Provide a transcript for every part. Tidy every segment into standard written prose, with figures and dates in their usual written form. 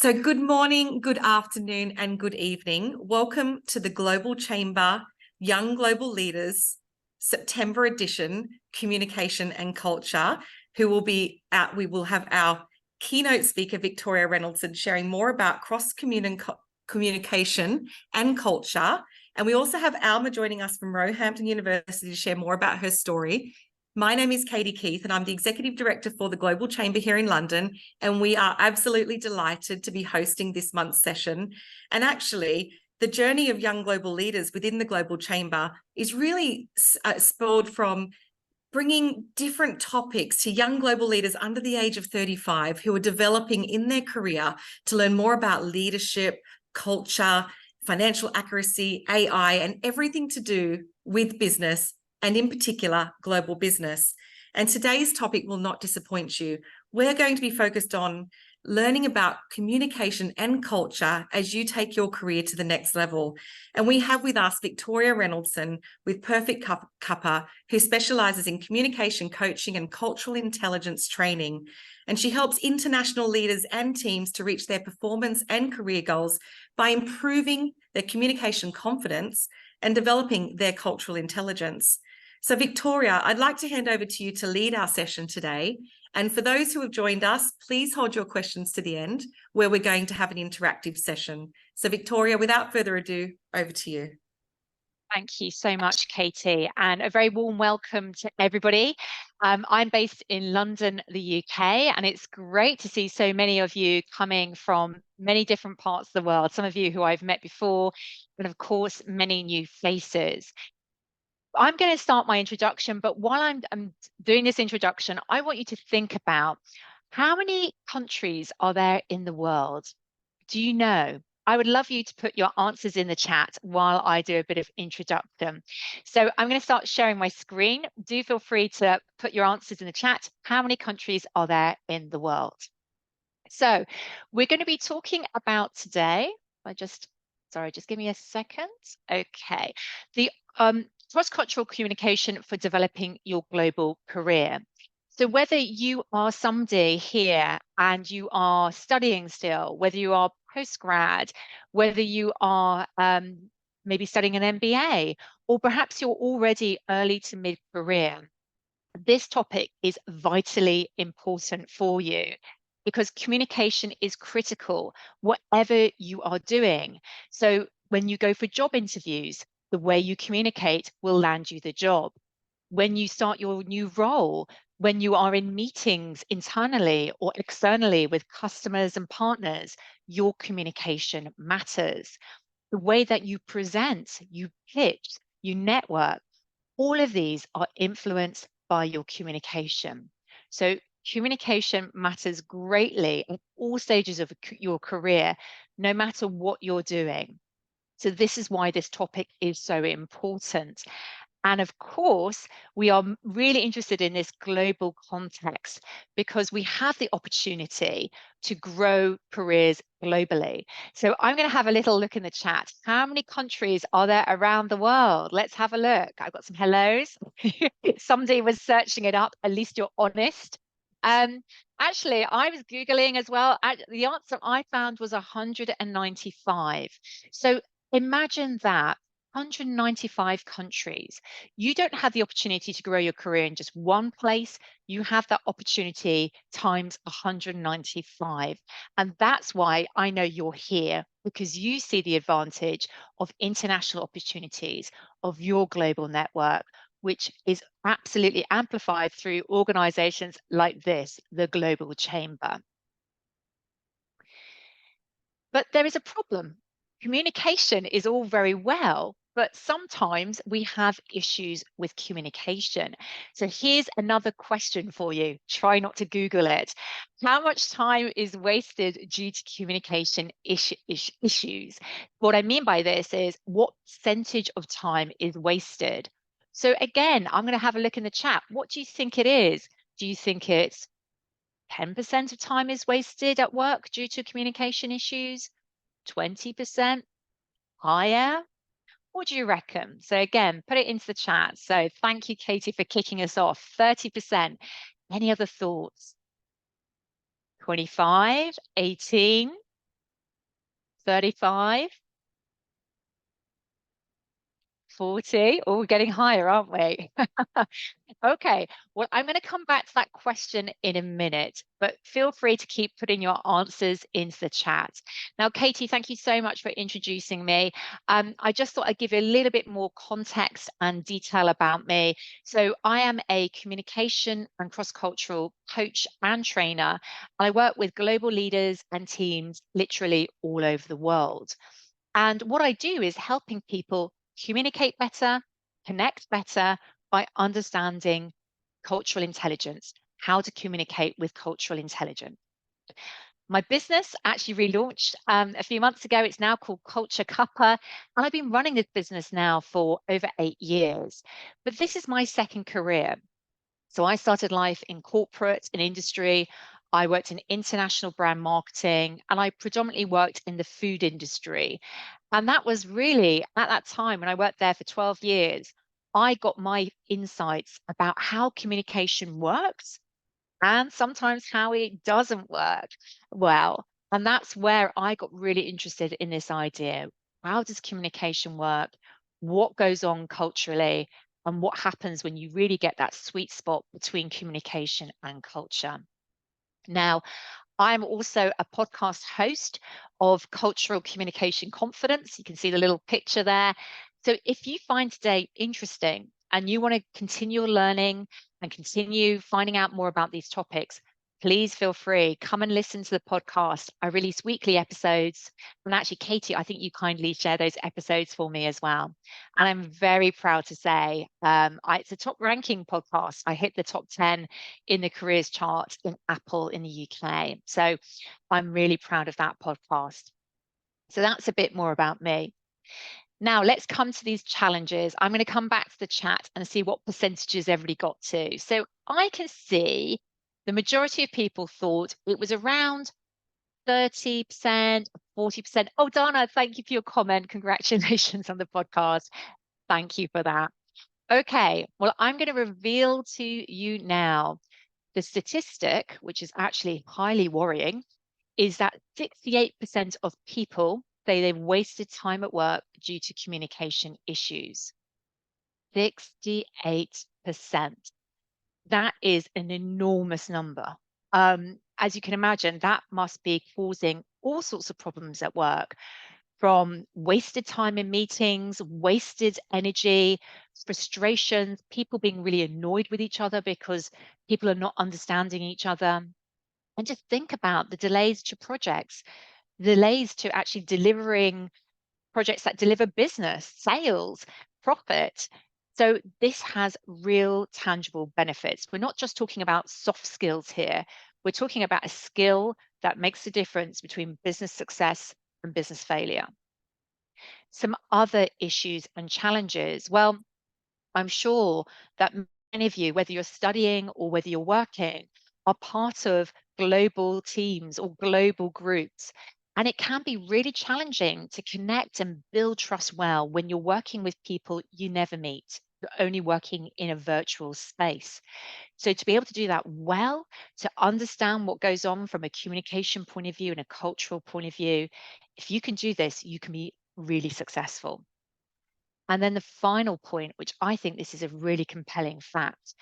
So good morning, good afternoon, and good evening. Welcome to the Global Chamber Young Global Leaders September edition, Communication and Culture, who will be out. We will have our keynote speaker, Victoria Reynoldson, sharing more about communication and culture. And we also have Alma joining us from Roehampton University to share more about her story. My name is Katie Keith, and I'm the Executive Director for the Global Chamber here in London, and we are absolutely delighted to be hosting this month's session. And actually, the journey of young global leaders within the Global Chamber is really spurred from bringing different topics to young global leaders under the age of 35 who are developing in their career to learn more about leadership, culture, financial accuracy, AI, and everything to do with business, and in particular, global business. And today's topic will not disappoint you. We're going to be focused on learning about communication and culture as you take your career to the next level. And we have with us Victoria Reynoldson with Perfect Cuppa, who specialises in communication coaching and cultural intelligence training. And she helps international leaders and teams to reach their performance and career goals by improving their communication confidence and developing their cultural intelligence. So Victoria, I'd like to hand over to you to lead our session today. And for those who have joined us, please hold your questions to the end, where we're going to have an interactive session. So Victoria, without further ado, over to you. Thank you so much, Katie, and a very warm welcome to everybody. I'm based in London, the UK, and it's great to see so many of you coming from many different parts of the world, some of you who I've met before, and of course, many new faces. I'm going to start my introduction, but while I'm doing this introduction, I want you to think about how many countries are there in the world? Do you know? I would love you to put your answers in the chat while I do a bit of introduction. So I'm going to start sharing my screen. Do feel free to put your answers in the chat. How many countries are there in the world? So we're going to be talking about today. Sorry, just give me a second. Okay. The cross-cultural communication for developing your global career. So whether you are somebody here and you are studying still, whether you are postgrad, whether you are maybe studying an MBA, or perhaps you're already early to mid-career, this topic is vitally important for you because communication is critical, whatever you are doing. So when you go for job interviews, the way you communicate will land you the job. When you start your new role, when you are in meetings internally or externally with customers and partners, your communication matters. The way that you present, you pitch, you network, all of these are influenced by your communication. So communication matters greatly at all stages of your career, no matter what you're doing. So this is why this topic is so important. And of course, we are really interested in this global context because we have the opportunity to grow careers globally. So I'm going to have a little look in the chat. How many countries are there around the world? Let's have a look. I've got some hellos. Somebody was searching it up. At least you're honest. Actually, I was Googling as well. The answer I found was 195. So imagine that. 195 countries. You don't have the opportunity to grow your career in just one place. You have that opportunity times 195. And that's why I know you're here, because you see the advantage of international opportunities, of your global network, which is absolutely amplified through organizations like this, the Global Chamber. But there is a problem. Communication is all very well, but sometimes we have issues with communication. So here's another question for you. Try not to Google it. How much time is wasted due to communication issues? What I mean by this is what percentage of time is wasted? So again, I'm going to have a look in the chat. What do you think it is? Do you think it's 10% of time is wasted at work due to communication issues? 20%? Higher? What do you reckon? So again, put it into the chat. So thank you, Katie, for kicking us off. 30%. Any other thoughts? 25, 18, 35? 40? Oh, we're getting higher, aren't we? Okay, well, I'm going to come back to that question in a minute, but feel free to keep putting your answers into the chat. Now, Katie, thank you so much for introducing me. I just thought I'd give you a little bit more context and detail about me. So I am a communication and cross-cultural coach and trainer. I work with global leaders and teams literally all over the world. And what I do is helping people communicate better, connect better by understanding cultural intelligence, how to communicate with cultural intelligence. My business actually relaunched a few months ago. It's now called Culture Cuppa, and I've been running this business now for over 8 years. But this is my second career. So I started life in corporate and industry. I worked in international brand marketing, and I predominantly worked in the food industry. And that was really at that time when I worked there for 12 years, I got my insights about how communication works and sometimes how it doesn't work well. And that's where I got really interested in this idea. How does communication work? What goes on culturally? And what happens when you really get that sweet spot between communication and culture? Now, I'm also a podcast host of Cultural Communication Confidence. You can see the little picture there. So if you find today interesting and you want to continue learning and continue finding out more about these topics, please feel free. Come and listen to the podcast. I release weekly episodes. And actually, Katie, I think you kindly share those episodes for me as well. And I'm very proud to say it's a top ranking podcast. I hit the top 10 in the careers chart in Apple in the UK. So I'm really proud of that podcast. So that's a bit more about me. Now let's come to these challenges. I'm going to come back to the chat and see what percentages everybody got to. So I can see the majority of people thought it was around 30%, 40%. Oh, Dana, thank you for your comment. Congratulations on the podcast. Thank you for that. Okay, well, I'm going to reveal to you now the statistic, which is actually highly worrying, is that 68% of people say they've wasted time at work due to communication issues. 68%. That is an enormous number. As you can imagine, that must be causing all sorts of problems at work, from wasted time in meetings, wasted energy, frustrations, people being really annoyed with each other because people are not understanding each other. And just think about the delays to projects, delays to actually delivering projects that deliver business, sales, profit. So this has real tangible benefits. We're not just talking about soft skills here. We're talking about a skill that makes the difference between business success and business failure. Some other issues and challenges. Well, I'm sure that many of you, whether you're studying or whether you're working, are part of global teams or global groups. And it can be really challenging to connect and build trust well when you're working with people you never meet. You're only working in a virtual space. So to be able to do that well, to understand what goes on from a communication point of view and a cultural point of view, if you can do this, you can be really successful. And then the final point, which I think this is a really compelling fact,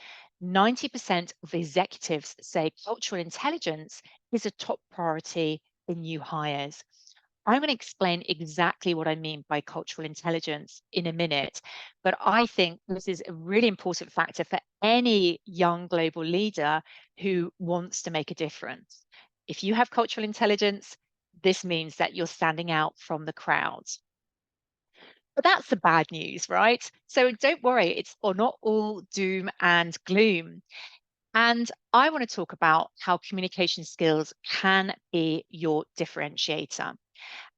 90% of executives say cultural intelligence is a top priority in new hires. I'm going to explain exactly what I mean by cultural intelligence in a minute, but I think this is a really important factor for any young global leader who wants to make a difference. If you have cultural intelligence, this means that you're standing out from the crowd. But that's the bad news, right? So don't worry, it's not all doom and gloom. And I want to talk about how communication skills can be your differentiator.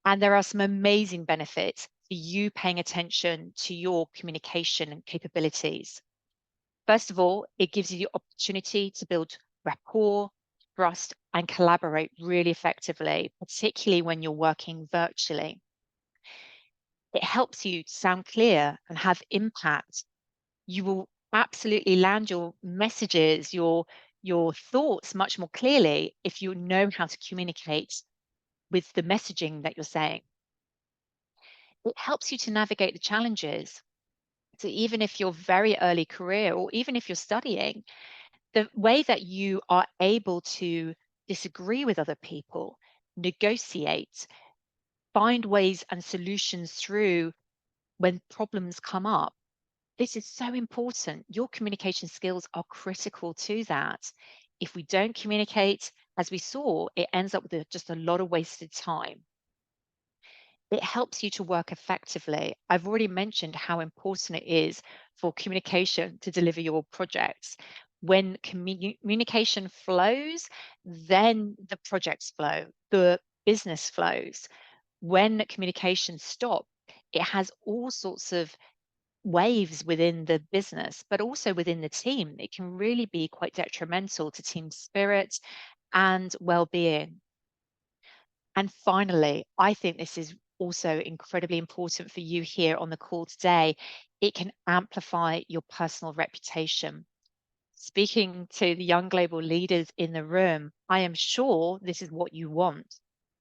And there are some amazing benefits for you paying attention to your communication and capabilities. First of all, it gives you the opportunity to build rapport, trust, and collaborate really effectively, particularly when you're working virtually. It helps you to sound clear and have impact. You will absolutely land your messages, your thoughts much more clearly if you know how to communicate with the messaging that you're saying. It helps you to navigate the challenges. So even if you're very early career, or even if you're studying, the way that you are able to disagree with other people, negotiate, find ways and solutions through when problems come up. This is so important. Your communication skills are critical to that. If we don't communicate, as we saw, it ends up with just a lot of wasted time. It helps you to work effectively. I've already mentioned how important it is for communication to deliver your projects. When communication flows, then the projects flow, the business flows. When communication stops, it has all sorts of waves within the business, but also within the team. It can really be quite detrimental to team spirit and well-being. And finally, I think this is also incredibly important for you here on the call today. It can amplify your personal reputation. Speaking to the young global leaders in the room, I am sure this is what you want.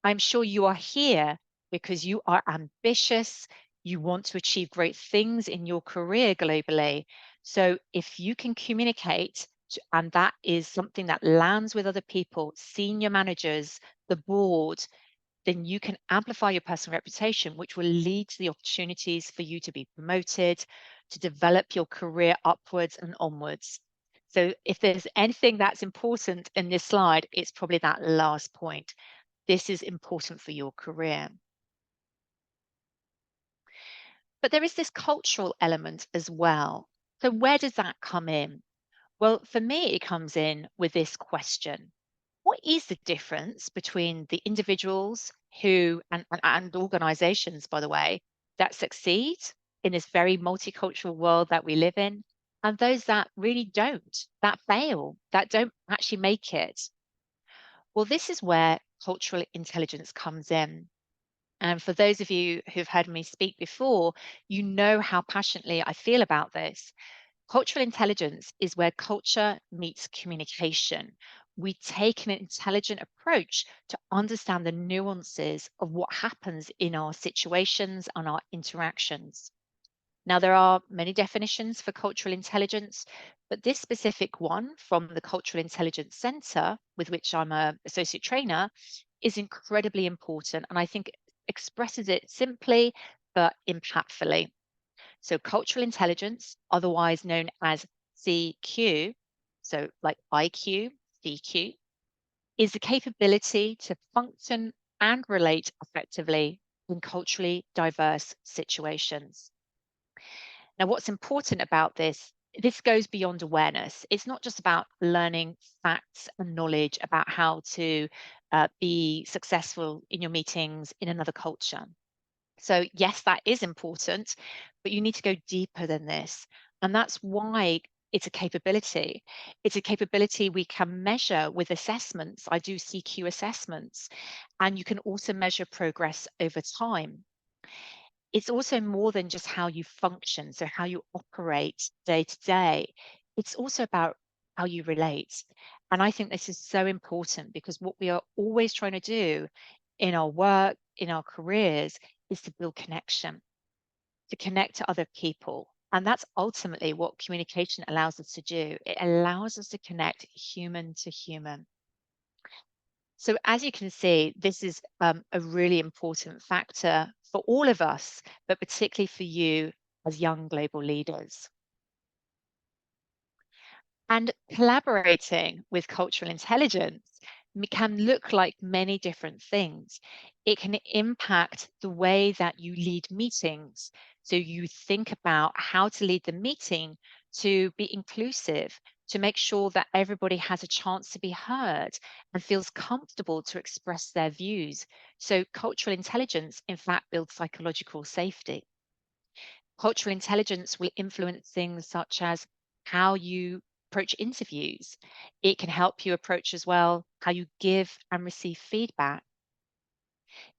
I'm sure you are here because you are ambitious, you want to achieve great things in your career globally. So if you can communicate, and that is something that lands with other people, senior managers, the board, then you can amplify your personal reputation, which will lead to the opportunities for you to be promoted, to develop your career upwards and onwards. So if there's anything that's important in this slide, it's probably that last point. This is important for your career. But there is this cultural element as well. So where does that come in? Well, for me, it comes in with this question. What is the difference between the individuals who, and organizations, by the way, that succeed in this very multicultural world that we live in, and those that really don't, that fail, that don't actually make it? Well, this is where cultural intelligence comes in. And for those of you who've heard me speak before, you know how passionately I feel about this. Cultural intelligence is where culture meets communication. We take an intelligent approach to understand the nuances of what happens in our situations and our interactions. Now, there are many definitions for cultural intelligence, but this specific one from the Cultural Intelligence Centre, with which I'm an associate trainer, is incredibly important, and I think expresses it simply but impactfully. So cultural intelligence, otherwise known as CQ, so like IQ, CQ, is the capability to function and relate effectively in culturally diverse situations. Now, what's important about this goes beyond awareness. It's not just about learning facts and knowledge about how to be successful in your meetings in another culture. So, yes, that is important, but you need to go deeper than this. And that's why it's a capability. It's a capability we can measure with assessments. I do CQ assessments, and you can also measure progress over time. It's also more than just how you function, so how you operate day to day. It's also about how you relate. And I think this is so important because what we are always trying to do in our work, in our careers, is to build connection, to connect to other people. And that's ultimately what communication allows us to do. It allows us to connect human to human. So as you can see, this is a really important factor for all of us, but particularly for you as young global leaders. And collaborating with cultural intelligence can look like many different things. It can impact the way that you lead meetings. So you think about how to lead the meeting to be inclusive, to make sure that everybody has a chance to be heard and feels comfortable to express their views. So cultural intelligence, in fact, builds psychological safety. Cultural intelligence will influence things such as how you approach interviews. It can help you approach as well how you give and receive feedback.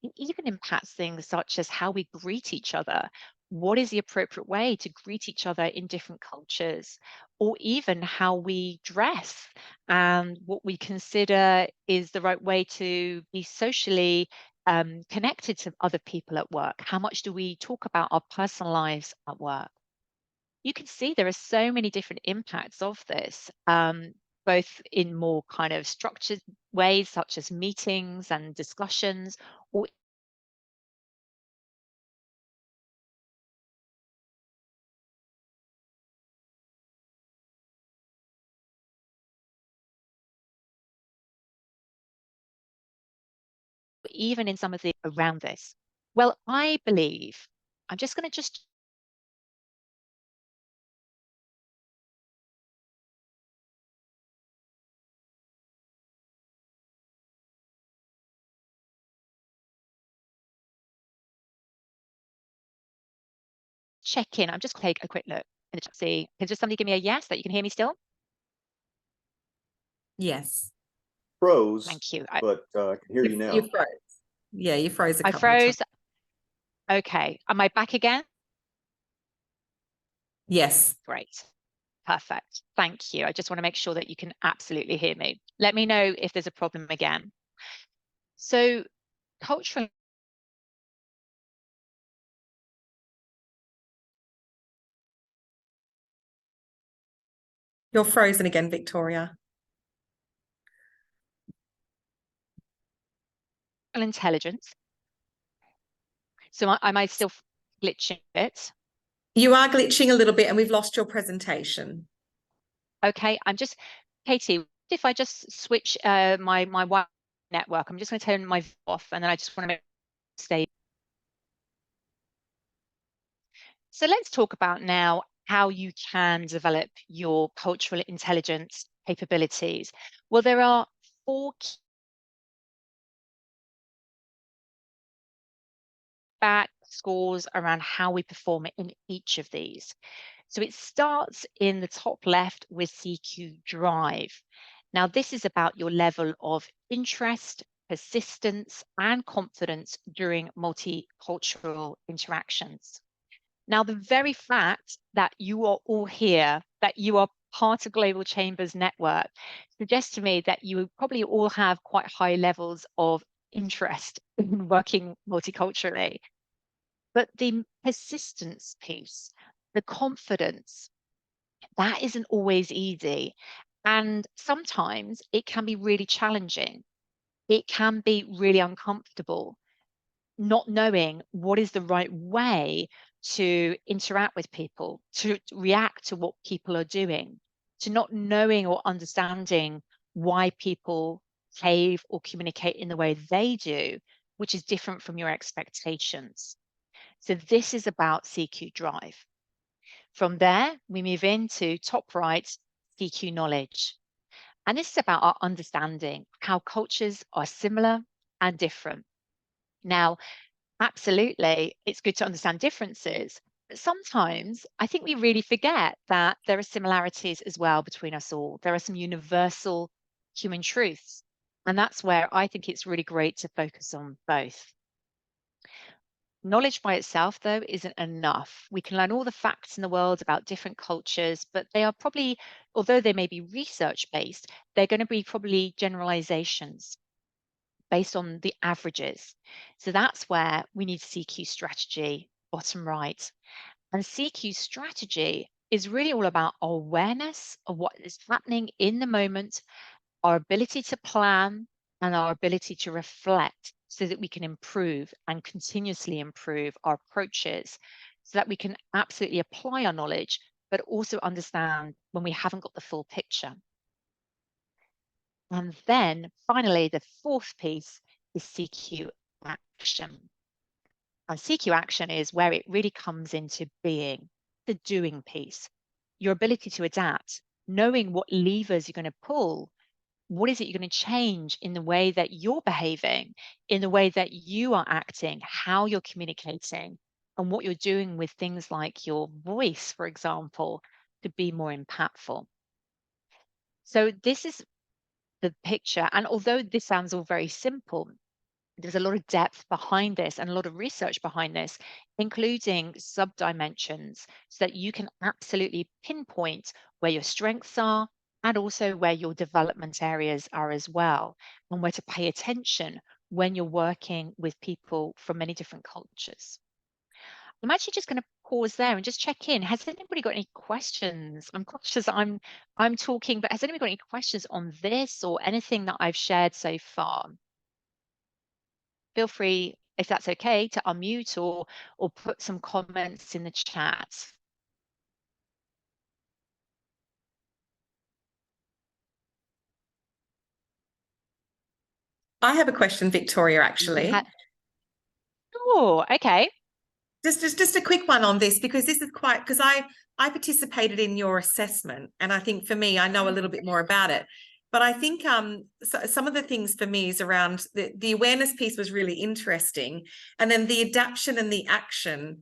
It even impacts things such as how we greet each other. What is the appropriate way to greet each other in different cultures? Or even how we dress and what we consider is the right way to be socially connected to other people at work? How much do we talk about our personal lives at work? You can see there are so many different impacts of this, both in more kind of structured ways, such as meetings and discussions, or even in some of the around this. Well, I believe, I'm just going to just check in. I'm just take a quick look in the chat. See, can just somebody give me a yes that you can hear me still? Yes. Froze, Thank you. but I can hear you now. You froze. Yeah, you froze a I couple of froze. times. Okay. Am I back again? Yes. Great. Perfect. Thank you. I just want to make sure that you can absolutely hear me. Let me know if there's a problem again. So cultural You're frozen again, Victoria. intelligence. So am I still glitching a bit? You are glitching a little bit and we've lost your presentation. Okay, Katie, if I just switch my Wi-Fi network, I'm just going to turn my off and then I just want to make stay. So let's talk about now how you can develop your cultural intelligence capabilities. Well, there are 4 key scores around how we perform in each of these. So it starts in the top left with CQ Drive. Now, this is about your level of interest, persistence, and confidence during multicultural interactions. Now, the very fact that you are all here, that you are part of Global Chambers Network, suggests to me that you probably all have quite high levels of interest in working multiculturally. But the persistence piece, the confidence, that isn't always easy. And sometimes it can be really challenging. It can be really uncomfortable, not knowing what is the right way to interact with people, to react to what people are doing, to not knowing or understanding why people behave or communicate in the way they do, which is different from your expectations. So this is about CQ Drive. From there, we move into top right, CQ Knowledge. And this is about our understanding how cultures are similar and different. Now, absolutely, it's good to understand differences, but sometimes I think we really forget that there are similarities as well between us all. There are some universal human truths. And that's where I think it's really great to focus on both. Knowledge by itself, though, isn't enough. We can learn all the facts in the world about different cultures, but they are probably, although they may be research-based, they're going to be probably generalizations based on the averages. So that's where we need CQ strategy, bottom right. And CQ strategy is really all about awareness of what is happening in the moment, our ability to plan, and our ability to reflect so that we can improve and continuously improve our approaches so that we can absolutely apply our knowledge, but also understand when we haven't got the full picture. And then finally, the 4th piece is CQ action. And CQ action is where it really comes into being, the doing piece, your ability to adapt, knowing what levers you're going to pull. What is it you're going to change in the way that you're behaving, in the way that you are acting, how you're communicating, and what you're doing with things like your voice, for example, to be more impactful. So this is the picture. And although this sounds all very simple, there's a lot of depth behind this and a lot of research behind this, including sub-dimensions, so that you can absolutely pinpoint where your strengths are and also where your development areas are as well, and where to pay attention when you're working with people from many different cultures. I'm actually just going to pause there and just check in. Has anybody got any questions? I'm conscious I'm talking, but has anybody got any questions on this or anything that I've shared so far? Feel free, if that's okay, to unmute or put some comments in the chat. I have a question, Victoria, actually. Oh, okay. Just a quick one on this, because this is quite, because I participated in your assessment, and I think for me, I know a little bit more about it. But I think so some of the things for me is around the awareness piece was really interesting. And then the adaptation and the action.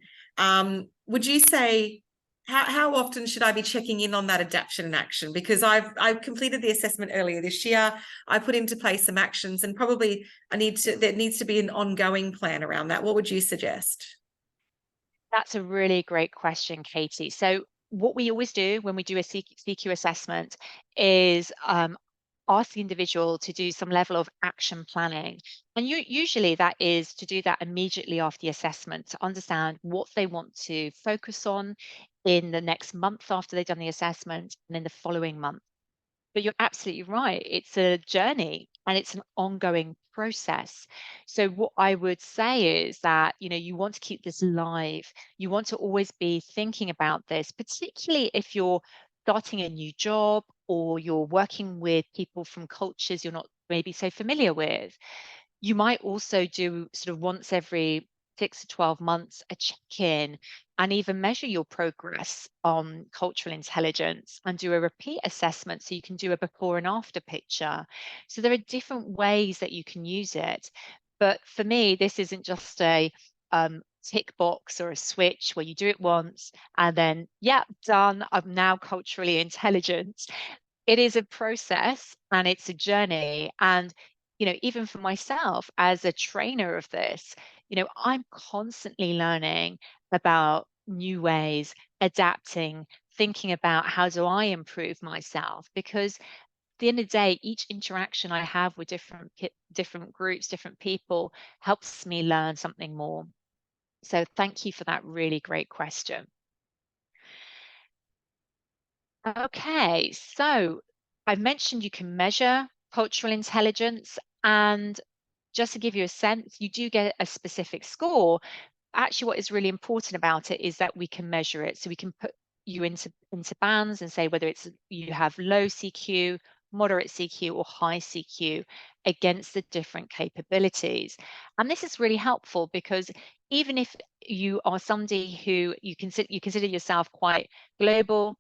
Would you say, how often should I be checking in on that adaptation and action? Because I've completed the assessment earlier this year. I put into place some actions, and probably there needs to be an ongoing plan around that. What would you suggest? That's a really great question, Katie. So what we always do when we do a CQ assessment is ask the individual to do some level of action planning. And usually that is to do that immediately after the assessment, to understand what they want to focus on in the next month after they've done the assessment and in the following month. But you're absolutely right. It's a journey and it's an ongoing process. So what I would say is that, you want to keep this live. You want to always be thinking about this, particularly if you're starting a new job or you're working with people from cultures you're not maybe so familiar with. You might also do sort of once every 6 to 12 months a check-in and even measure your progress on cultural intelligence and do a repeat assessment so you can do a before and after picture. So there are different ways that you can use it. But for me, this isn't just a tick box or a switch where you do it once and then, yeah, done. I'm now culturally intelligent. It is a process and it's a journey. And even for myself as a trainer of this, I'm constantly learning about new ways, adapting, thinking about how do I improve myself? Because at the end of the day, each interaction I have with different groups, different people helps me learn something more. So thank you for that really great question. Okay, so I've mentioned you can measure cultural intelligence, and just to give you a sense, you do get a specific score. Actually, what is really important about it is that we can measure it. So we can put you into bands and say whether it's you have low CQ, moderate CQ, or high CQ against the different capabilities. And this is really helpful because even if you are somebody who you consider yourself quite global,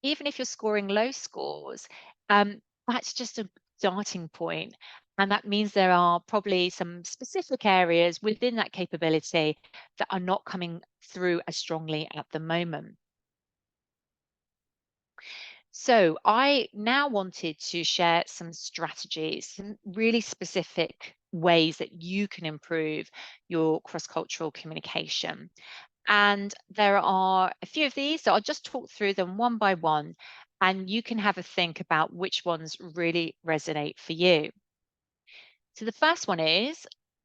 even if you're scoring low scores, that's just a starting point. And that means there are probably some specific areas within that capability that are not coming through as strongly at the moment. So I now wanted to share some strategies, some really specific ways that you can improve your cross-cultural communication. And there are a few of these, so I'll just talk through them one by one, and you can have a think about which ones really resonate for you. So the first one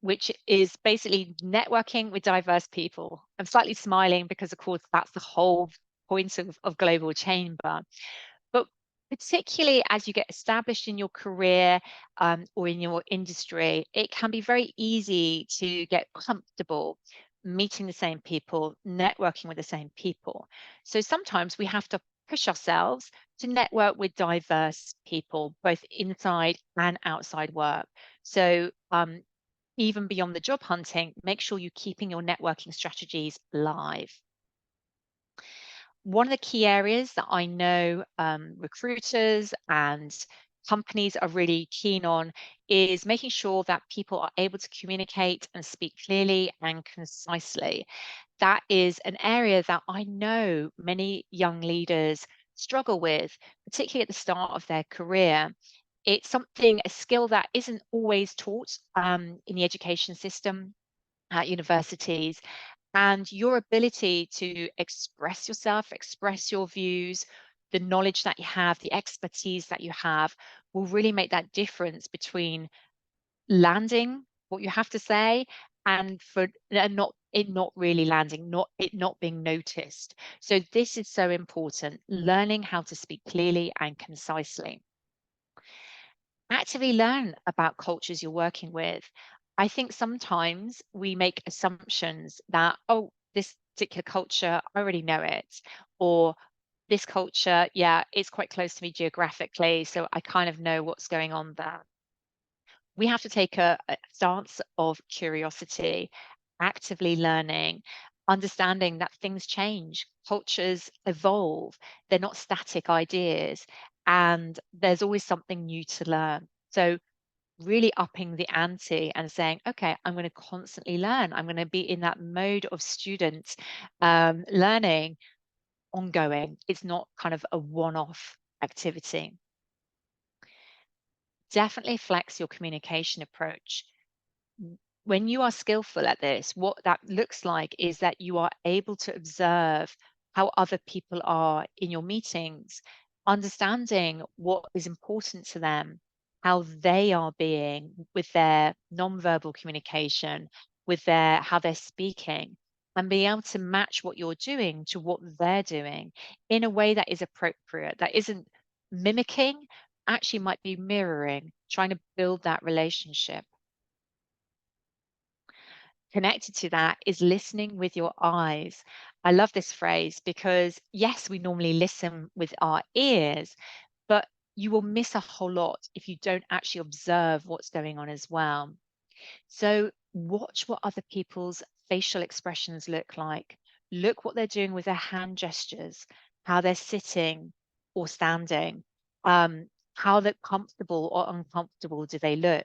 which is basically networking with diverse people. I'm slightly smiling because, of course, that's the whole point of Global Chamber. But particularly as you get established in your career or in your industry, it can be very easy to get comfortable meeting the same people, networking with the same people. So sometimes we have to push ourselves to network with diverse people, both inside and outside work. So even beyond the job hunting, make sure you're keeping your networking strategies live. One of the key areas that I know recruiters and companies are really keen on is making sure that people are able to communicate and speak clearly and concisely. That is an area that I know many young leaders struggle with, particularly at the start of their career. It's a skill that isn't always taught in the education system at universities. And your ability to express yourself, express your views, the knowledge that you have, the expertise that you have will really make that difference between landing what you have to say, and for it not really landing, not being noticed. So this is so important, learning how to speak clearly and concisely. Actively learn about cultures you're working with. I think sometimes we make assumptions that, oh, this particular culture, I already know it, or this culture, yeah, it's quite close to me geographically, so I kind of know what's going on there. We have to take a stance of curiosity, actively learning, understanding that things change, cultures evolve, they're not static ideas, and there's always something new to learn. So really upping the ante and saying, okay, I'm going to constantly learn. I'm going to be in that mode of student learning ongoing. It's not kind of a one-off activity. Definitely flex your communication approach. When you are skillful at this, what that looks like is that you are able to observe how other people are in your meetings, understanding what is important to them, how they are being with their nonverbal communication, with their how they're speaking, and being able to match what you're doing to what they're doing in a way that is appropriate, that isn't mimicking, actually might be mirroring, trying to build that relationship. Connected to that is listening with your eyes. I love this phrase because, yes, we normally listen with our ears, but you will miss a whole lot if you don't actually observe what's going on as well. So, watch what other people's facial expressions look like. Look what they're doing with their hand gestures, how they're sitting or standing, how they're comfortable or uncomfortable do they look.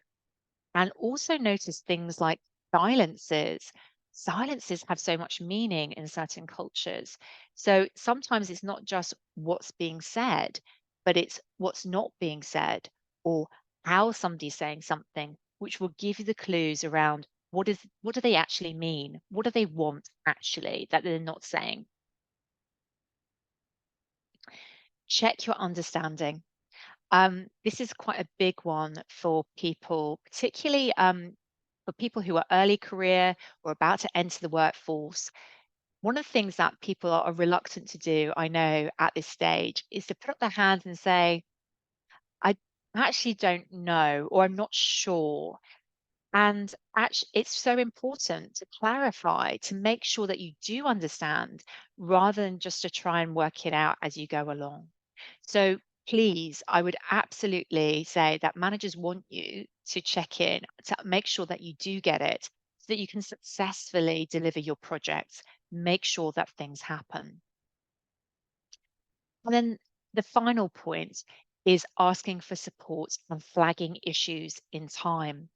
And also notice things like silences. Silences have so much meaning in certain cultures. So sometimes it's not just what's being said, but it's what's not being said or how somebody's saying something, which will give you the clues around what do they actually mean? What do they want actually that they're not saying? Check your understanding. This is quite a big one for people, particularly for people who are early career or about to enter the workforce. One of the things that people are reluctant to do, I know, at this stage, is to put up their hands and say, I actually don't know, or I'm not sure. And actually, it's so important to clarify, to make sure that you do understand rather than just to try and work it out as you go along. So please, I would absolutely say that managers want you to check in to make sure that you do get it so that you can successfully deliver your projects, make sure that things happen. And then the final point is asking for support and flagging issues in time.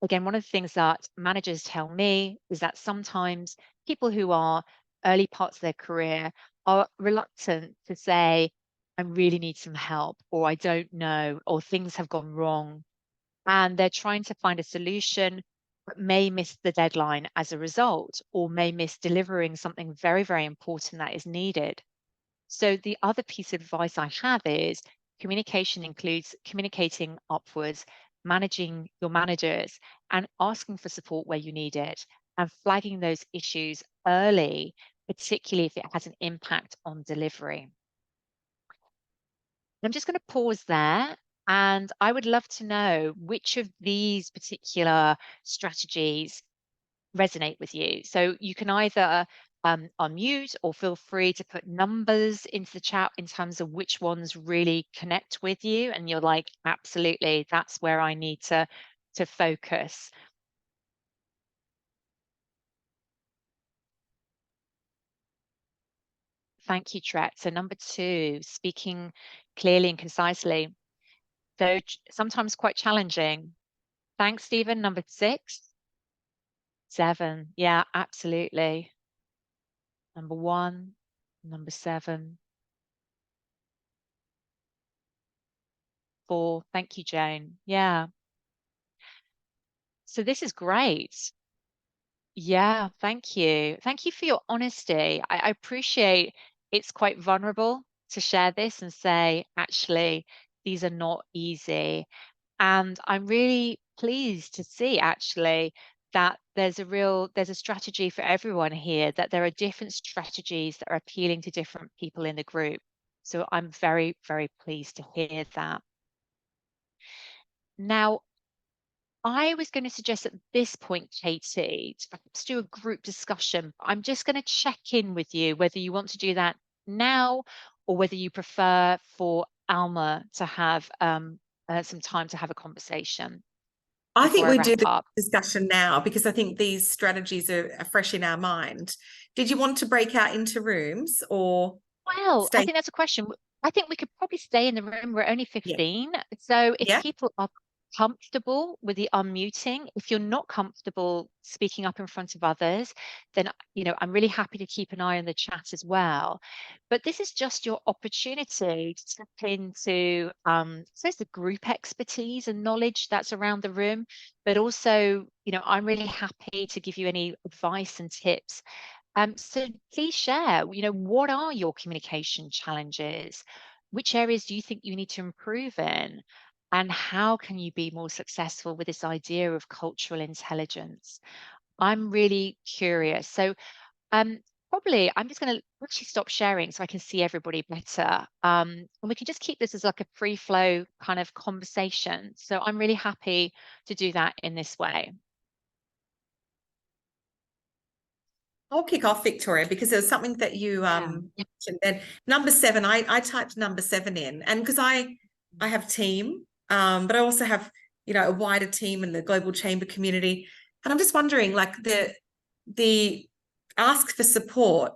Again, one of the things that managers tell me is that sometimes people who are early parts of their career are reluctant to say, I really need some help, or I don't know, or things have gone wrong. And they're trying to find a solution, but may miss the deadline as a result, or may miss delivering something very, very important that is needed. So the other piece of advice I have is communication includes communicating upwards, managing your managers, and asking for support where you need it, and flagging those issues early, particularly if it has an impact on delivery. I'm just going to pause there, and I would love to know which of these particular strategies resonate with you. So you can either unmute or feel free to put numbers into the chat in terms of which ones really connect with you. And you're like, absolutely, that's where I need to focus. Thank you, Tret. So number 2, speaking clearly and concisely. So sometimes quite challenging. Thanks, Stephen. Number 6. 7. Yeah, absolutely. Number 1, number 7. 4. Thank you, Jane. Yeah. So this is great. Yeah, thank you. Thank you for your honesty. I appreciate it's quite vulnerable to share this and say, actually, these are not easy. And I'm really pleased to see actually that there's a strategy for everyone here, that there are different strategies that are appealing to different people in the group. So I'm very, very pleased to hear that. Now, I was going to suggest at this point, Katie, to perhaps do a group discussion. I'm just going to check in with you whether you want to do that now or whether you prefer for Alma to have some time to have a conversation I think before I we wrap do the up. discussion now because I think these strategies are fresh in our mind. Did you want to break out into rooms or Well, I stay? think that's a question. I think we could probably stay in the room. We're only Yeah. 15. So if Yeah. people are comfortable with the unmuting, if you're not comfortable speaking up in front of others, then, I'm really happy to keep an eye on the chat as well. But this is just your opportunity to step into, so it's the group expertise and knowledge that's around the room, but also, I'm really happy to give you any advice and tips. So please share, what are your communication challenges? Which areas do you think you need to improve in? And how can you be more successful with this idea of cultural intelligence? I'm really curious. So probably I'm just going to actually stop sharing so I can see everybody better. And we can just keep this as like a free flow kind of conversation. So I'm really happy to do that in this way. I'll kick off, Victoria, because there was something that you mentioned. And number 7, I typed number 7 in, and because I have team, but I also have a wider team in the global chamber community, and I'm just wondering, like the ask for support.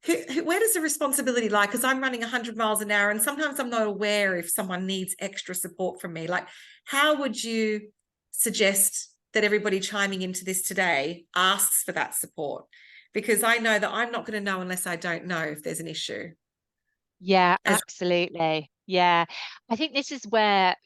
Where does the responsibility lie? Because I'm running 100 miles an hour, and sometimes I'm not aware if someone needs extra support from me. Like, how would you suggest that everybody chiming into this today asks for that support? Because I know that I'm not going to know unless I don't know if there's an issue. Yeah, absolutely. Yeah. I think this is where,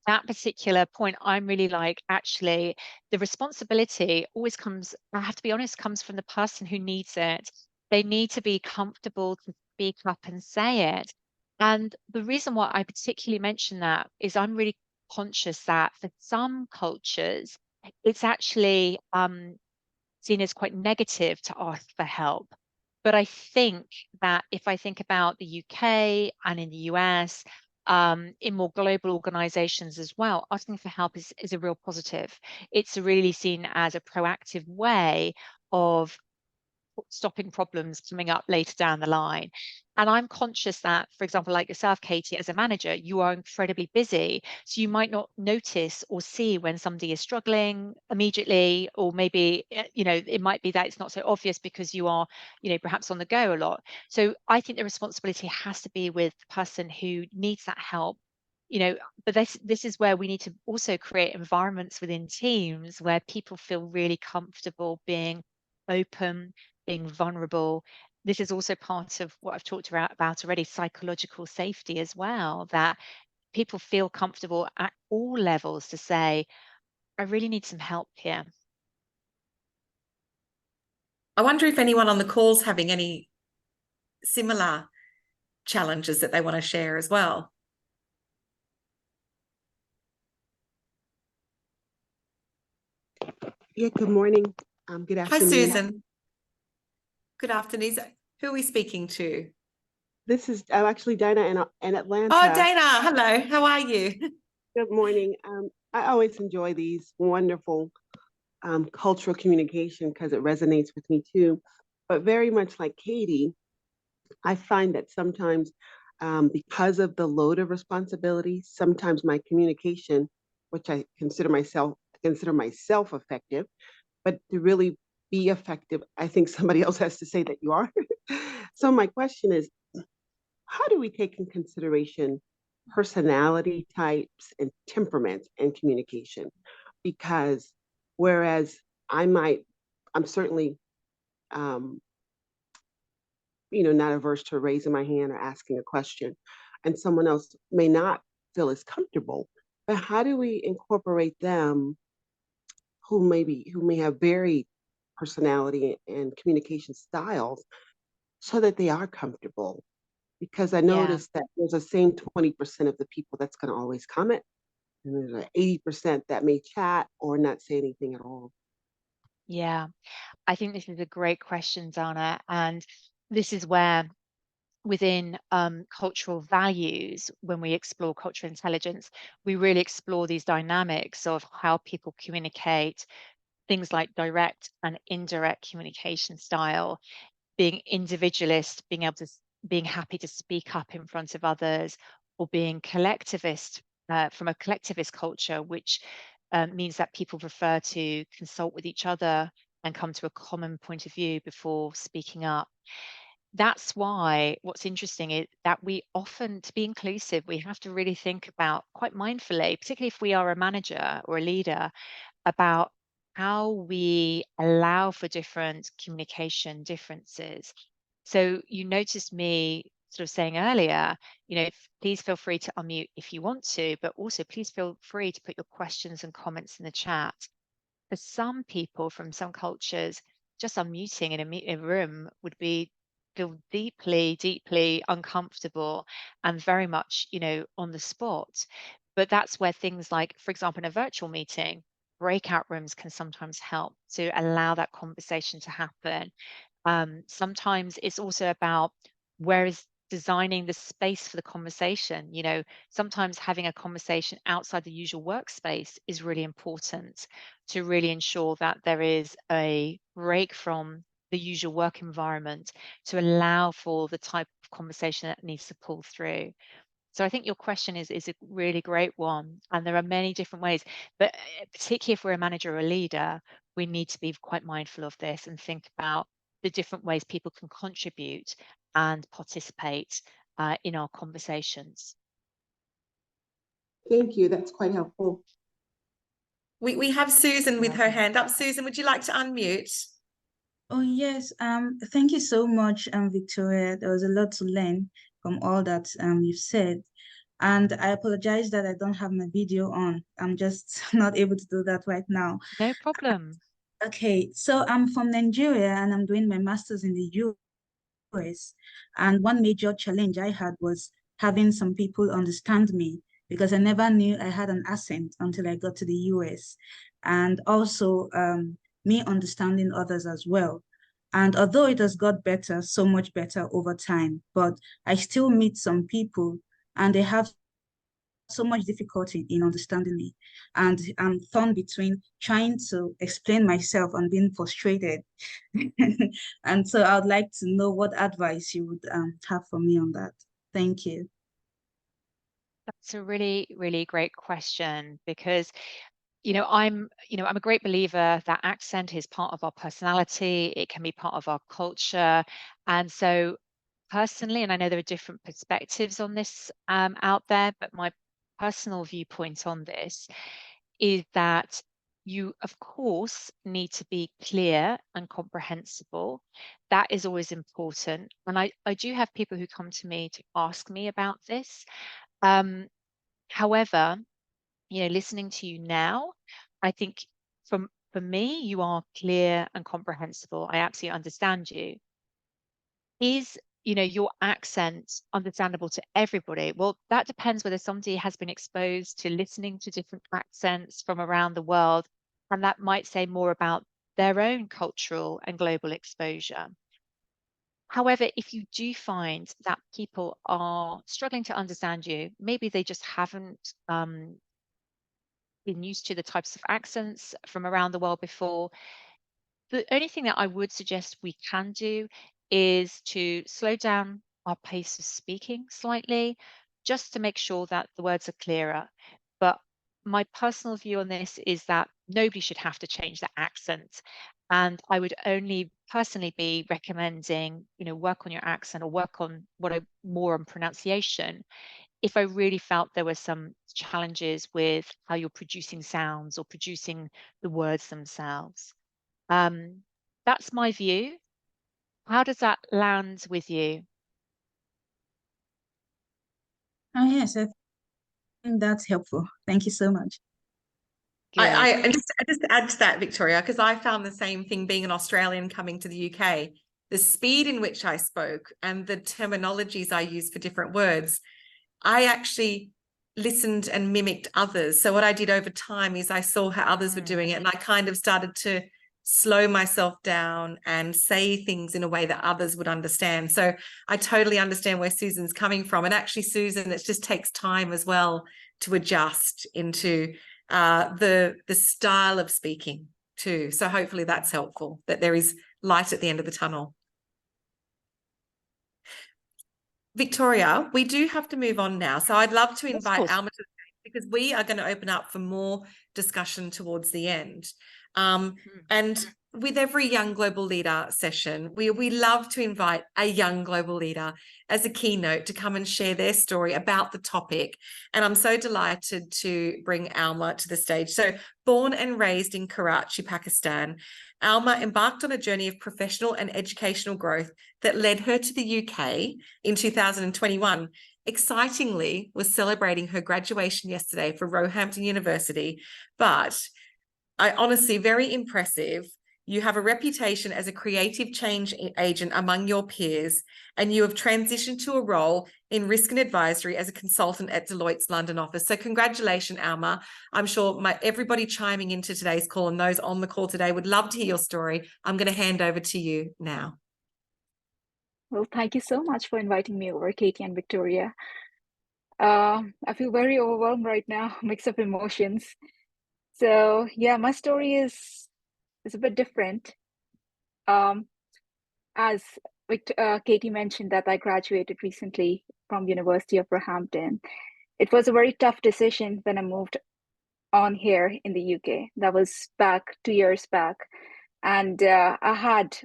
that particular point I'm really like, actually, the responsibility always comes, I have to be honest, comes from the person who needs it. They need to be comfortable to speak up and say it. And the reason why I particularly mention that is I'm really conscious that for some cultures, it's actually seen as quite negative to ask for help. But I think that if I think about the UK and in the US, in more global organizations as well, asking for help is a real positive. It's really seen as a proactive way of stopping problems coming up later down the line. And I'm conscious that, for example, like yourself, Katie, as a manager, you are incredibly busy. So you might not notice or see when somebody is struggling immediately, or maybe, it might be that it's not so obvious because you are, perhaps on the go a lot. So I think the responsibility has to be with the person who needs that help. But this is where we need to also create environments within teams where people feel really comfortable being open, being vulnerable. This is also part of what I've talked about already, psychological safety as well, that people feel comfortable at all levels to say, I really need some help here. I wonder if anyone on the call's having any similar challenges that they want to share as well. Yeah, good morning. Good Hi, afternoon. Susan. Good afternoon. Who are we speaking to? This is actually Dana in Atlanta. Oh, Dana. Hello. How are you? Good morning. I always enjoy these wonderful cultural communication because it resonates with me too. But very much like Katie, I find that sometimes because of the load of responsibility, sometimes my communication, which I consider myself effective, but to really be effective, I think somebody else has to say that you are. So my question is, how do we take in consideration personality types and temperaments in communication? Because whereas I'm certainly, um, not averse to raising my hand or asking a question, and someone else may not feel as comfortable. But how do we incorporate them who may have varied personality and communication styles so that they are comfortable? Because I Yeah. noticed that there's the same 20% of the people that's going to always comment, and there's like 80% that may chat or not say anything at all. Yeah, I think this is a great question, Dana. And this is where within cultural values, when we explore cultural intelligence, we really explore these dynamics of how people communicate, things like direct and indirect communication style, being individualist, being able to being happy to speak up in front of others, or being collectivist from a collectivist culture, which means that people prefer to consult with each other and come to a common point of view before speaking up. That's why what's interesting is that we often, to be inclusive, we have to really think about quite mindfully, particularly if we are a manager or a leader, about how we allow for different communication differences. So you noticed me sort of saying earlier, please feel free to unmute if you want to, but also please feel free to put your questions and comments in the chat. For some people from some cultures, just unmuting in a room would feel deeply, deeply uncomfortable and very much, on the spot. But that's where things like, for example, in a virtual meeting, breakout rooms can sometimes help to allow that conversation to happen. Sometimes it's also about where is designing the space for the conversation. Sometimes having a conversation outside the usual workspace is really important to really ensure that there is a break from the usual work environment to allow for the type of conversation that needs to pull through. So I think your question is a really great one, and there are many different ways, but particularly if we're a manager or a leader, we need to be quite mindful of this and think about the different ways people can contribute and participate in our conversations. Thank you. That's quite helpful. We have Susan with her hand up. Susan, would you like to unmute? Oh, yes. Thank you so much, Victoria. There was a lot to learn from all that you've said. And I apologize that I don't have my video on. I'm just not able to do that right now. No problem. Okay, so I'm from Nigeria and I'm doing my master's in the US. And one major challenge I had was having some people understand me, because I never knew I had an accent until I got to the US. And also me understanding others as well. And although it has got better, so much better over time, but I still meet some people and they have so much difficulty in understanding me. And I'm torn between trying to explain myself and being frustrated. And so I would like to know what advice you would have for me on that. Thank you. That's a really, really great question, because I'm a great believer that accent is part of our personality. It can be part of our culture. And so personally, and I know there are different perspectives on this out there, but my personal viewpoint on this is that you, of course, need to be clear and comprehensible. That is always important. And I do have people who come to me to ask me about this. However, listening to you now, I think for me, you are clear and comprehensible. I absolutely understand you. Is your accent understandable to everybody? Well, that depends whether somebody has been exposed to listening to different accents from around the world, and that might say more about their own cultural and global exposure. However, if you do find that people are struggling to understand you, maybe they just haven't been used to the types of accents from around the world before, the only thing that I would suggest we can do is to slow down our pace of speaking slightly, just to make sure that the words are clearer. But my personal view on this is that nobody should have to change their accent. And I would only personally be recommending, work on your accent or work on more on pronunciation if I really felt there were some challenges with how you're producing sounds or producing the words themselves. That's my view. How does that land with you? Oh, yes, I think that's helpful. Thank you so much. And just to add to that, Victoria, because I found the same thing being an Australian coming to the UK, the speed in which I spoke and the terminologies I use for different words, I actually listened and mimicked others. So what I did over time is I saw how others were doing it, and I kind of started to slow myself down and say things in a way that others would understand. So I totally understand where Susan's coming from. And actually, Susan, it just takes time as well to adjust into the style of speaking too. So hopefully that's helpful, that there is light at the end of the tunnel. Victoria, we do have to move on now. So I'd love to invite Alma to, because we are going to open up for more discussion towards the end. And with every Young Global Leader session, we love to invite a young global leader as a keynote to come and share their story about the topic. And I'm so delighted to bring Alma to the stage. So born and raised in Karachi, Pakistan, Alma embarked on a journey of professional and educational growth that led her to the UK in 2021. Excitingly, was celebrating her graduation yesterday for Roehampton University, but I honestly, very impressive. You have a reputation as a creative change agent among your peers, and you have transitioned to a role in risk and advisory as a consultant at Deloitte's London office. So congratulations, Alma. I'm sure everybody chiming into today's call and those on the call today would love to hear your story. I'm going to hand over to you now. Well, thank you so much for inviting me over, Katie and Victoria. I feel very overwhelmed right now, mix of emotions. So yeah, my story is a bit different. As Katie mentioned that I graduated recently from University of Roehampton. It was a very tough decision when I moved on here in the UK. That was back 2 years back. And I had,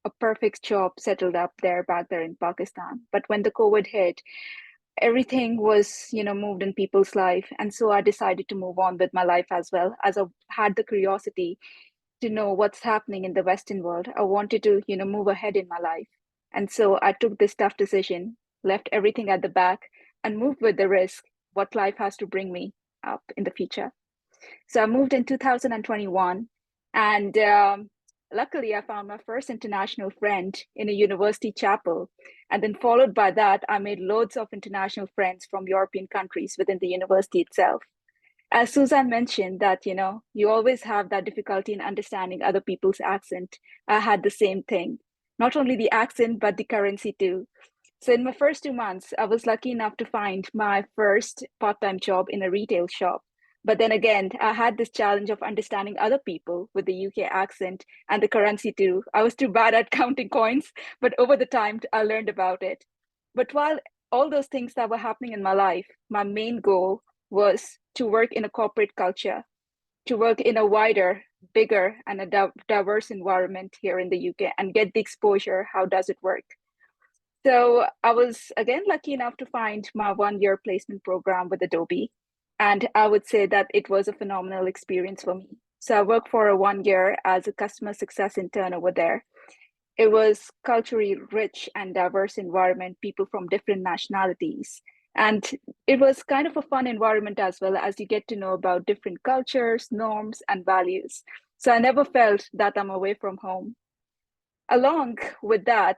a perfect job settled up there back there in Pakistan. But when the COVID hit, everything was, moved in people's life. And so I decided to move on with my life as well, as I had the curiosity to know what's happening in the Western world. I wanted to, move ahead in my life. And so I took this tough decision, left everything at the back, and moved with the risk, what life has to bring me up in the future. So I moved in 2021, and luckily I found my first international friend in a university chapel. And then followed by that, I made loads of international friends from European countries within the university itself. As Susan mentioned that, you always have that difficulty in understanding other people's accent. I had the same thing, not only the accent, but the currency too. So in my first 2 months, I was lucky enough to find my first part-time job in a retail shop. But then again, I had this challenge of understanding other people with the UK accent and the currency too. I was too bad at counting coins, but over the time, I learned about it. But while all those things that were happening in my life, my main goal was to work in a corporate culture, to work in a wider, bigger, and a diverse environment here in the UK and get the exposure. How does it work? So I was, again, lucky enough to find my 1-year placement program with Adobe. And I would say that it was a phenomenal experience for me. So I worked for 1 year as a customer success intern over there. It was culturally rich and diverse environment, people from different nationalities. And it was kind of a fun environment as well, as you get to know about different cultures, norms, and values. So I never felt that I'm away from home. Along with that,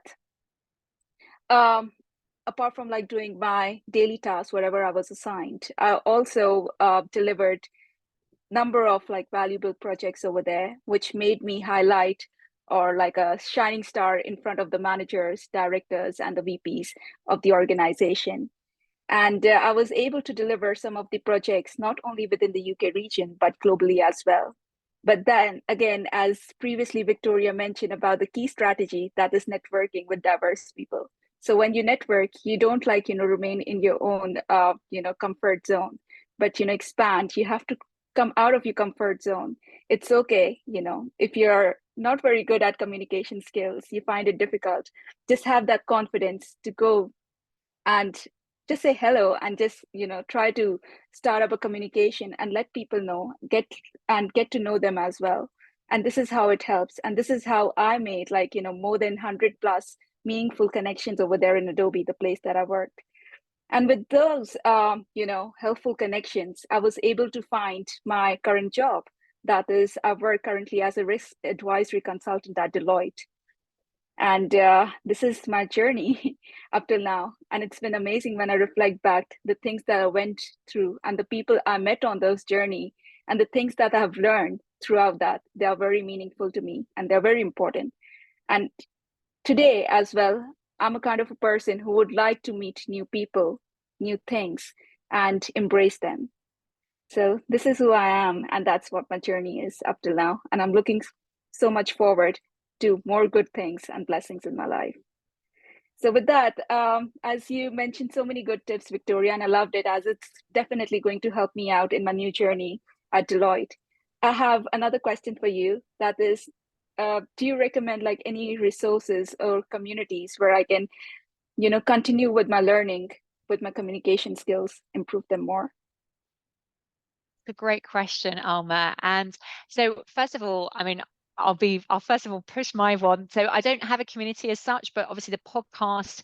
apart from like doing my daily tasks, wherever I was assigned, I also delivered number of like valuable projects over there, which made me highlight or like a shining star in front of the managers, directors, and the VPs of the organization. And I was able to deliver some of the projects, not only within the UK region, but globally as well. But then again, as previously Victoria mentioned about the key strategy, that is networking with diverse people. So when you network, you don't like, remain in your own, comfort zone, but, expand. You have to come out of your comfort zone. It's okay, if you're not very good at communication skills, you find it difficult, just have that confidence to go and just say hello and just, try to start up a communication and let people know, get to know them as well. And this is how it helps. And this is how I made like, more than 100 plus meaningful connections over there in Adobe, the place that I worked. And with those, helpful connections, I was able to find my current job. That is, I work currently as a risk advisory consultant at Deloitte. And this is my journey up till now. And it's been amazing when I reflect back the things that I went through and the people I met on those journey and the things that I have learned throughout that. They are very meaningful to me and they're very important. And today as well, I'm a kind of a person who would like to meet new people, new things, and embrace them. So this is who I am, and that's what my journey is up till now. And I'm looking so much forward to more good things and blessings in my life. So with that, as you mentioned so many good tips, Victoria, and I loved it, as it's definitely going to help me out in my new journey at Deloitte. I have another question for you. That is, do you recommend like any resources or communities where I can, continue with my learning, with my communication skills, improve them more? A great question, Alma. And so first of all, I mean, I'll first of all push my one. So I don't have a community as such, but obviously the podcast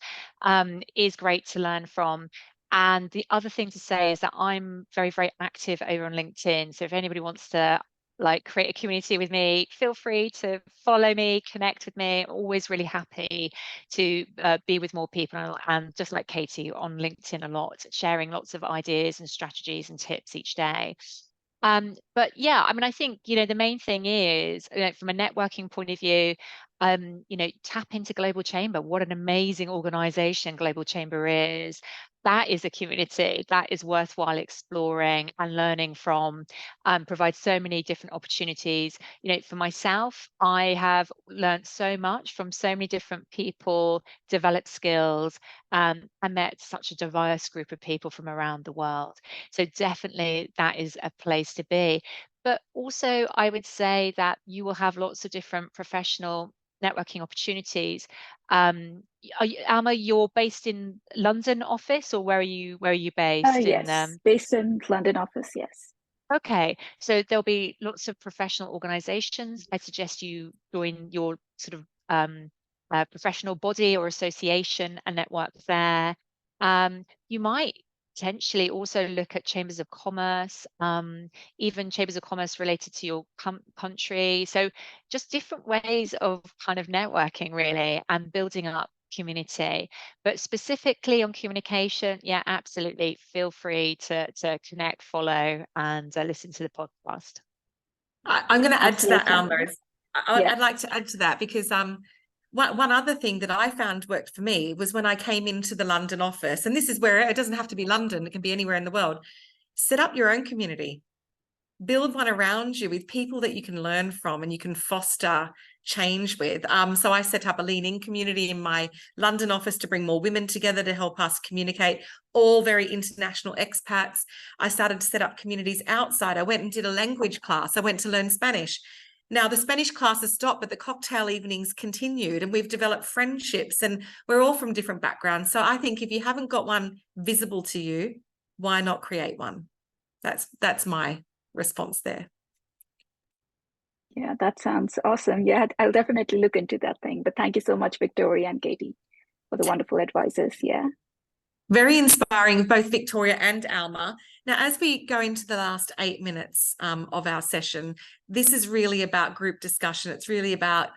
is great to learn from. And the other thing to say is that I'm very, very active over on LinkedIn. So if anybody wants to like create a community with me, feel free to follow me, connect with me. I'm always really happy to be with more people, and just like Katie on LinkedIn a lot, sharing lots of ideas and strategies and tips each day. But yeah, I mean, I think, the main thing is, from a networking point of view, tap into Global Chamber. What an amazing organization Global Chamber is. That is a community that is worthwhile exploring and learning from, provides so many different opportunities. For myself, I have learned so much from so many different people, developed skills, and met such a diverse group of people from around the world. So definitely that is a place to be. But also, I would say that you will have lots of different professional networking opportunities. Alma, you're based in London office, or where are you based in? Yes, based in London office, yes. Okay, so there'll be lots of professional organizations. I suggest you join your sort of professional body or association and network there. You might potentially also look at chambers of commerce, even chambers of commerce related to your country. So just different ways of kind of networking really and building up community. But specifically on communication, yeah, absolutely. Feel free to connect, follow, and listen to the podcast. I'm going to add to that, Absolutely. Alma. I'd like to add to that because one other thing that I found worked for me was when I came into the London office, and this is where it doesn't have to be London, it can be anywhere in the world. Set up your own community. Build one around you with people that you can learn from and you can foster change with. So I set up a Lean In community in my London office to bring more women together to help us communicate, all very international expats. I started to set up communities outside. I went and did a language class. I went to learn Spanish. Now the Spanish classes stopped, but the cocktail evenings continued, and we've developed friendships, and we're all from different backgrounds. So I think if you haven't got one visible to you, why not create one? That's my response there. Yeah, that sounds awesome. Yeah, I'll definitely look into that thing. But thank you so much, Victoria and Katie, for the wonderful advices. Yeah. Very inspiring, both Victoria and Alma. Now, as we go into the last 8 minutes of our session, this is really about group discussion. It's really about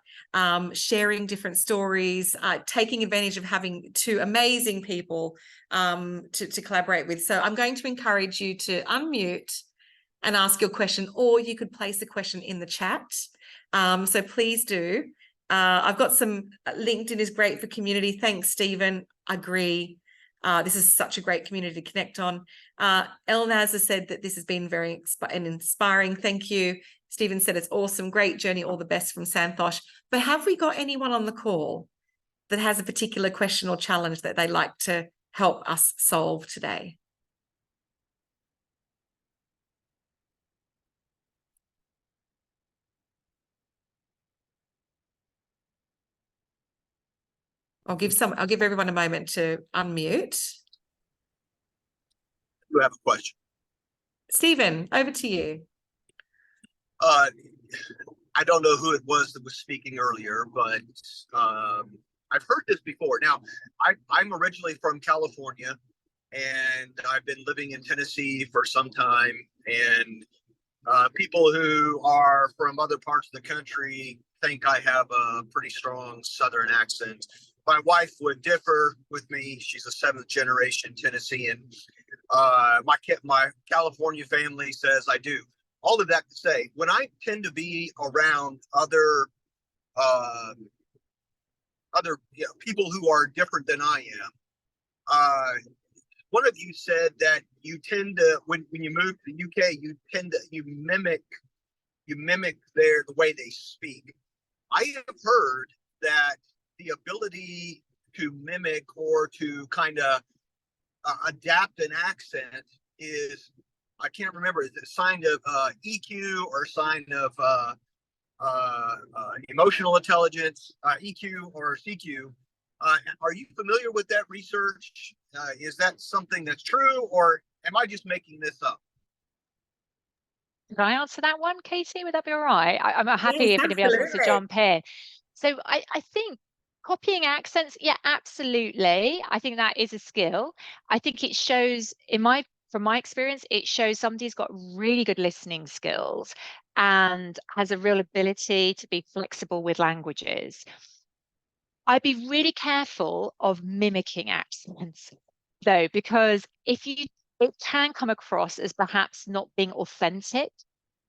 sharing different stories, taking advantage of having two amazing people to collaborate with. So I'm going to encourage you to unmute and ask your question, or you could place a question in the chat. So please do. I've got some, LinkedIn is great for community. Thanks, Stephen. Agree. This is such a great community to connect on. Elnaz has said that this has been very inspiring. Thank you. Stephen said it's awesome. Great journey. All the best from Santosh. But have we got anyone on the call that has a particular question or challenge that they'd like to help us solve today? I'll give everyone a moment to unmute. You have a question. Stephen, over to you. I don't know who it was that was speaking earlier, but I've heard this before. Now, I'm originally from California, and I've been living in Tennessee for some time. And People who are from other parts of the country think I have a pretty strong Southern accent. My wife would differ with me. She's a seventh generation Tennessean. My California family says I do. All of that to say, when I tend to be around other people who are different than I am, one of you said that you tend to, when you move to the UK, you mimic the way they speak. I have heard that the ability to mimic or to kind of adapt an accent is, I can't remember, is it a sign of EQ or a sign of emotional intelligence, EQ or CQ. Are you familiar with that research? Is that something that's true, or am I just making this up? Can I answer that one, Katie? Would that be all right? I'm happy Yes, if anybody else wants to absolutely. jump in. So I think copying accents, yeah, absolutely. I think that is a skill. I think it shows from my experience, it shows somebody's got really good listening skills and has a real ability to be flexible with languages. I'd be really careful of mimicking accents, though, because it can come across as perhaps not being authentic.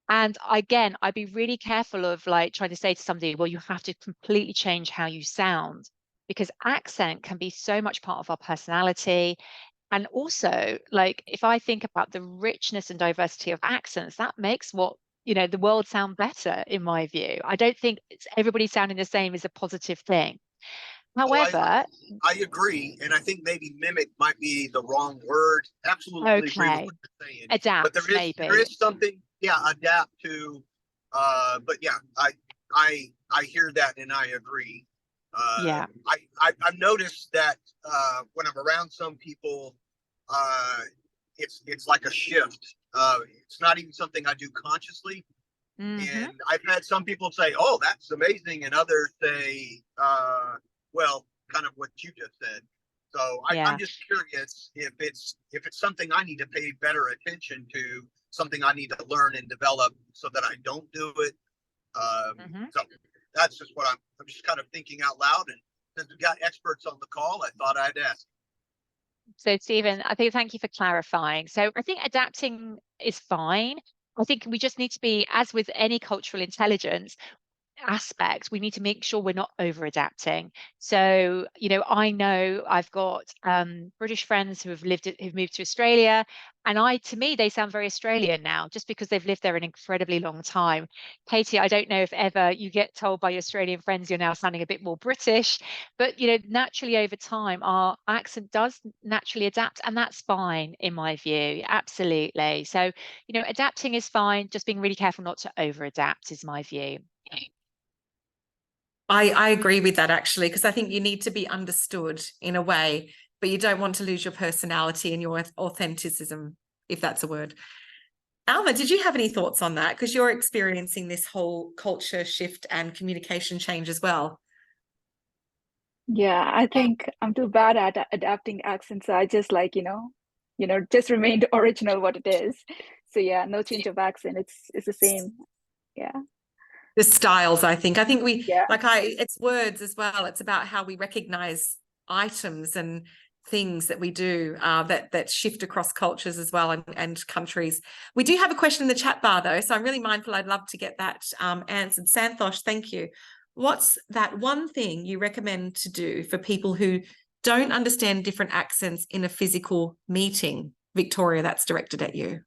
And again, I'd be really careful of like trying to say to somebody, well, you have to completely change how you sound, because accent can be so much part of our personality. And also, like, if I think about the richness and diversity of accents, that makes the world sound better, in my view. I don't think everybody sounding the same is a positive thing. However, I agree, and I think maybe mimic might be the wrong word. Absolutely agree with okay, what you're saying. adapt, But maybe. there is something, yeah, adapt to. But yeah, I hear that and I agree. Yeah. I've noticed that when I'm around some people, it's like a shift. It's not even something I do consciously. Mm-hmm. And I've had some people say, "Oh, that's amazing," and others say, well, kind of what you just said. So I'm just curious if it's something I need to pay better attention to, something I need to learn and develop so that I don't do it. So that's just what I'm just kind of thinking out loud. And since we've got experts on the call, I thought I'd ask. So Stephen, I think thank you for clarifying. So I think adapting is fine. I think we just need to be, as with any cultural intelligence aspect, we need to make sure we're not over adapting. So, I know I've got British friends who've moved to Australia, and to me, they sound very Australian now, just because they've lived there an incredibly long time. Katie, I don't know if ever you get told by your Australian friends you're now sounding a bit more British, but naturally over time, our accent does naturally adapt, and that's fine in my view. Absolutely. So, adapting is fine, just being really careful not to over adapt is my view. I agree with that, actually, because I think you need to be understood in a way, but you don't want to lose your personality and your authenticism, if that's a word. Alma, did you have any thoughts on that? Because you're experiencing this whole culture shift and communication change as well. Yeah, I think I'm too bad at adapting accents. I just just remained original what it is. So yeah, no change of accent. It's the same. Yeah. The styles, I think Yeah. it's words as well. It's about how we recognize items and things that we do that shift across cultures as well and countries. We do have a question in the chat bar though, so I'm really mindful. I'd love to get that answered. Santosh, thank you. What's that one thing you recommend to do for people who don't understand different accents in a physical meeting? Victoria, that's directed at you.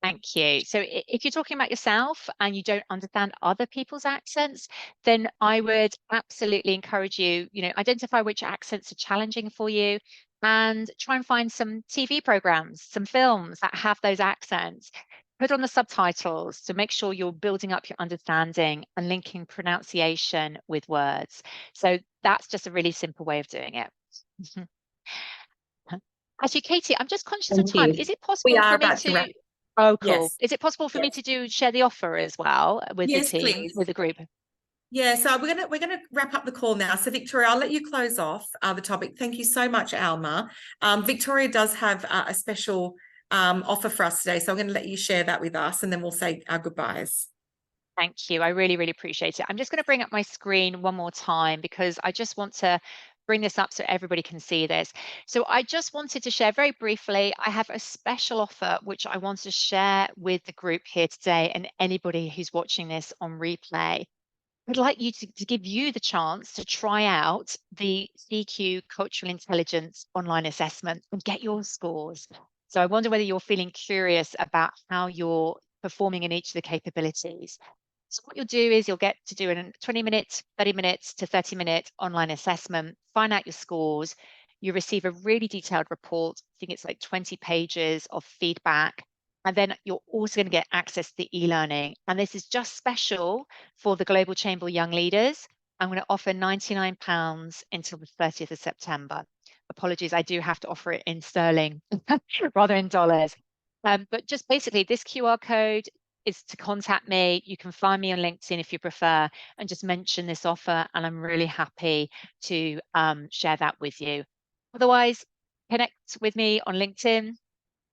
Thank you. So if you're talking about yourself and you don't understand other people's accents, then I would absolutely encourage you, identify which accents are challenging for you and try and find some TV programs, some films that have those accents. Put on the subtitles to make sure you're building up your understanding and linking pronunciation with words. So that's just a really simple way of doing it. Actually, Katie, I'm just conscious of time. Is it possible for me to... Oh, cool. Yes. Is it possible for me to share the offer as well with the team, please. with the group? Yeah, so we're gonna wrap up the call now. So Victoria, I'll let you close off the topic. Thank you so much, Alma. Victoria does have a special offer for us today. So I'm going to let you share that with us, and then we'll say our goodbyes. Thank you. I really, really appreciate it. I'm just going to bring up my screen one more time because I just want to bring this up so everybody can see this. So I just wanted to share very briefly, I have a special offer which I want to share with the group here today and anybody who's watching this on replay. I'd like you to give you the chance to try out the CQ Cultural Intelligence online assessment and get your scores. So I wonder whether you're feeling curious about how you're performing in each of the capabilities. So what you'll do is you'll get to do a 20-minute, 30 minutes to 30-minute online assessment, find out your scores. You receive a really detailed report. I think it's like 20 pages of feedback. And then you're also going to get access to the e-learning. And this is just special for the Global Chamber Young Leaders. I'm going to offer £99 until the 30th of September. Apologies, I do have to offer it in sterling rather than dollars. But just basically this QR code is to contact me. You can find me on LinkedIn if you prefer, and just mention this offer. And I'm really happy to share that with you. Otherwise, connect with me on LinkedIn,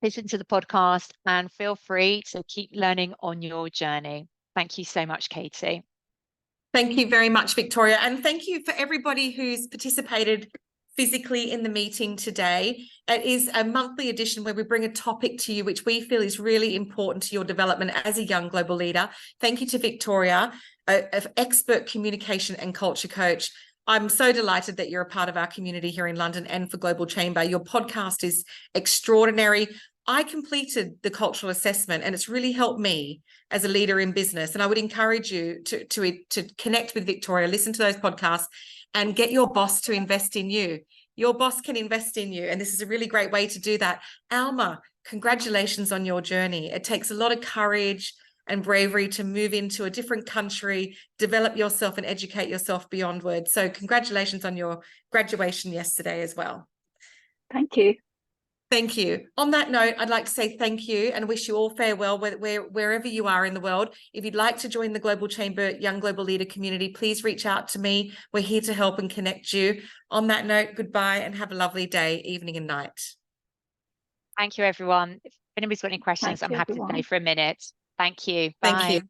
listen to the podcast, and feel free to keep learning on your journey. Thank you so much, Katie. Thank you very much, Victoria. And thank you for everybody who's participated physically in the meeting today. It is a monthly edition where we bring a topic to you which we feel is really important to your development as a young global leader. Thank you to Victoria, an expert communication and culture coach. I'm so delighted that you're a part of our community here in London and for Global Chamber. Your podcast is extraordinary. I completed the cultural assessment and it's really helped me as a leader in business. And I would encourage you to connect with Victoria, listen to those podcasts, and get your boss to invest in you. Your boss can invest in you, and this is a really great way to do that. Alma, congratulations on your journey. It takes a lot of courage and bravery to move into a different country, develop yourself and educate yourself beyond words. So congratulations on your graduation yesterday as well. Thank you. Thank you. On that note, I'd like to say thank you and wish you all farewell wherever you are in the world. If you'd like to join the Global Chamber Young Global Leader community, please reach out to me. We're here to help and connect you. On that note, goodbye and have a lovely day, evening and night. Thank you, everyone. If anybody's got any questions, Thank I'm you, happy everyone. to stay for a minute. Thank you. Bye. Thank you.